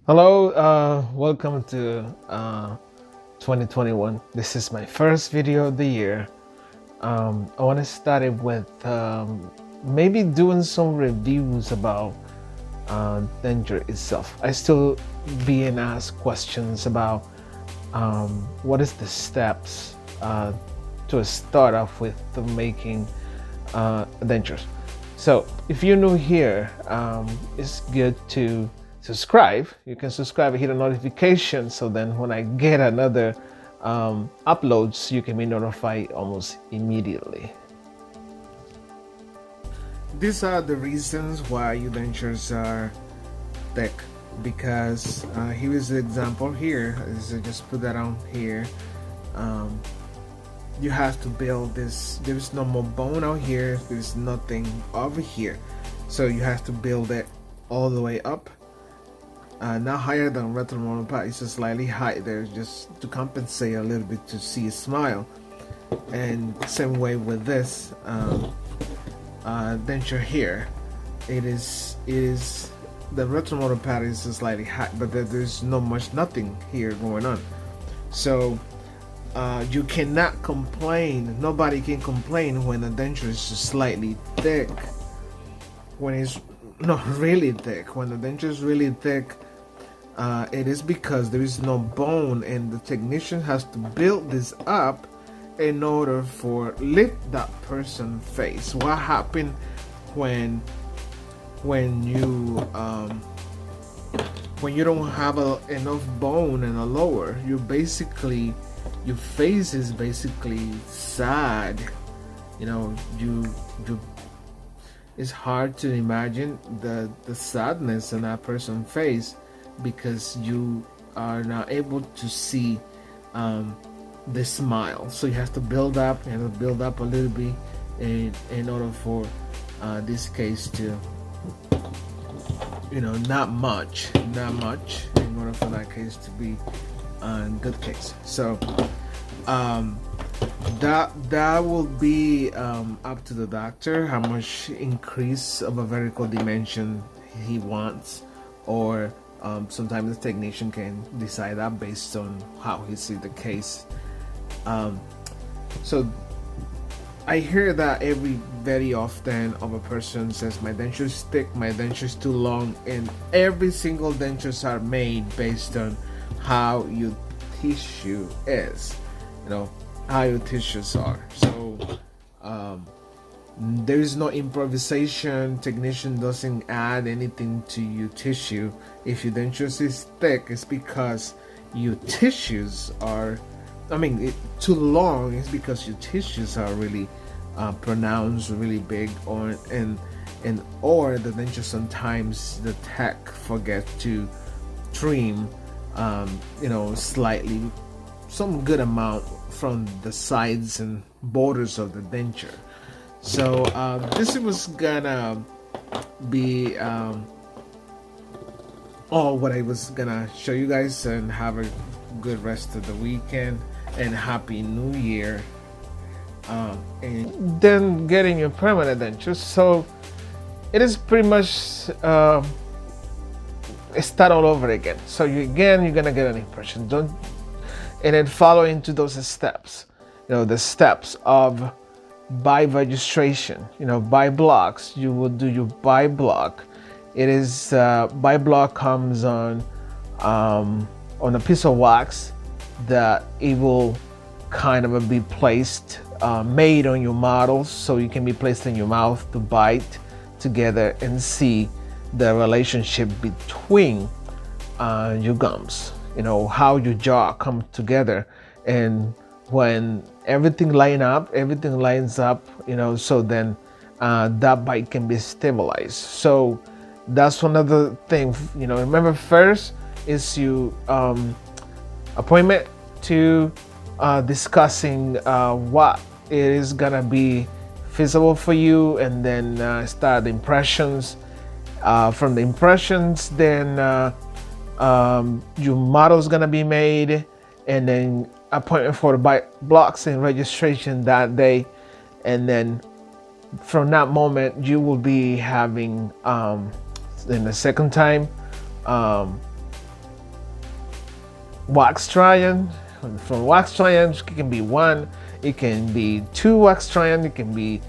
Hello, welcome to 2021. This is my first video of the year. I want to start it with maybe doing some reviews about Denture itself. I still being asked questions about what is the steps to start off with the making Dentures. So if you're new here, it's good to subscribe. You can subscribe and hit a notification, so then when I get another uploads, you can be notified almost immediately. These are the reasons why your dentures are thick, because here is the example here. So just put that on here. You have to build this. There's no more bone out here, there's nothing over here, so you have to build it all the way up. Not higher than retromolar part, it's just slightly high there, just to compensate a little bit to see a smile. And same way with this denture here. It is the retromolar pad is slightly high, but there's nothing here going on. So you cannot complain. Nobody can complain when the denture is just slightly thick. When it's not really thick, when the denture is really thick, it is because there is no bone, and the technician has to build this up in order for lift that person face. What happened when you don't have enough bone in the lower? Your face is basically sad. You it's hard to imagine the sadness in that person's face, because you are not able to see the smile. So you have to build up a little bit in order for this case to, not much in order for that case to be a good case. So that will be up to the doctor how much increase of a vertical dimension he wants, or sometimes the technician can decide that based on how he sees the case. So I hear that very often of a person says, my denture is thick, my denture is too long, and every single dentures are made based on how your tissue is, how your tissues are. So there is no improvisation. Technician doesn't add anything to your tissue. If your dentures is thick, it's because your tissues are, too long, it's because your tissues are really pronounced, really big, or the denture, sometimes the tech forget to trim slightly, some good amount from the sides and borders of the denture. So this was gonna be all what I was gonna show you guys, and have a good rest of the weekend and happy new year. And then getting your permanent dentures, so it is pretty much start all over again. So you're gonna get an impression, and then follow into those steps, the steps of by registration, by blocks. You will do your by block. It is by block comes on a piece of wax that it will kind of be placed, made on your models, so you can be placed in your mouth to bite together and see the relationship between your gums, how your jaw comes together. And when everything lines up, so then that bite can be stabilized. So that's one other thing. Remember, first is your appointment to discussing what it is gonna be feasible for you, and then start the impressions. From the impressions, then your model is gonna be made, and then appointment for the blocks and registration that day. And then from that moment, you will be having in the second time wax trying. From wax trying, it can be one, it can be two wax trying, it can be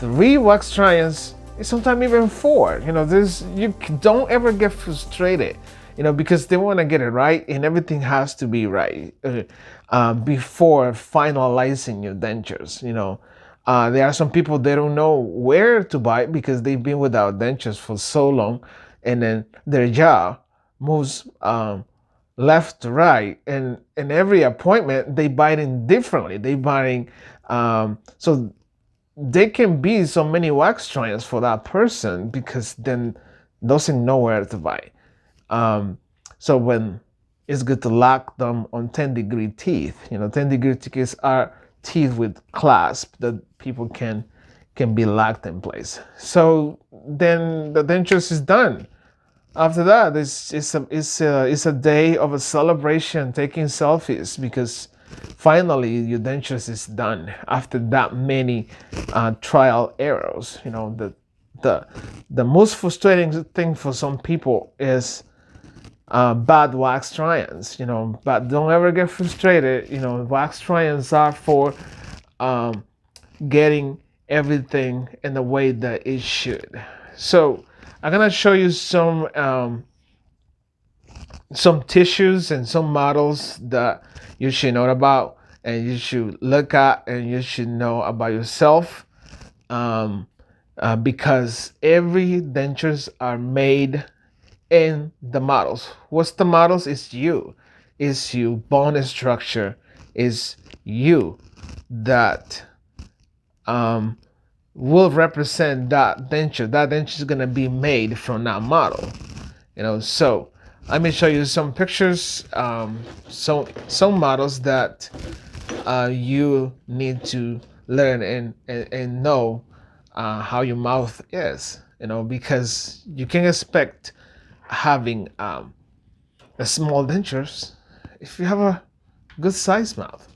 three wax tryings, and sometimes even four. There's you don't ever get frustrated, because they want to get it right, and everything has to be right before finalizing your dentures. There are some people, they don't know where to bite because they've been without dentures for so long, and then their jaw moves left to right, and in every appointment they biting differently. They biting so there can be so many wax tryings for that person because then doesn't know where to bite. So when it's good to lock them on 10-degree teeth. 10-degree teeth are teeth with clasp that people can be locked in place. So then the dentures is done. After that, it's a day of a celebration, taking selfies, because finally your dentures is done after that many trial errors. The most frustrating thing for some people is bad wax try-ins. But don't ever get frustrated. Wax try-ins are for getting everything in the way that it should. So I'm gonna show you some tissues and some models that you should know about, and you should look at, and you should know about yourself, because every dentures are made in the models. What's the models? It's you. It's you. Bone structure is you that will represent that denture. That denture is gonna be made from that model. So let me show you some pictures, some models that you need to learn and know how your mouth is. Because you can expect having a small dentures if you have a good sized mouth.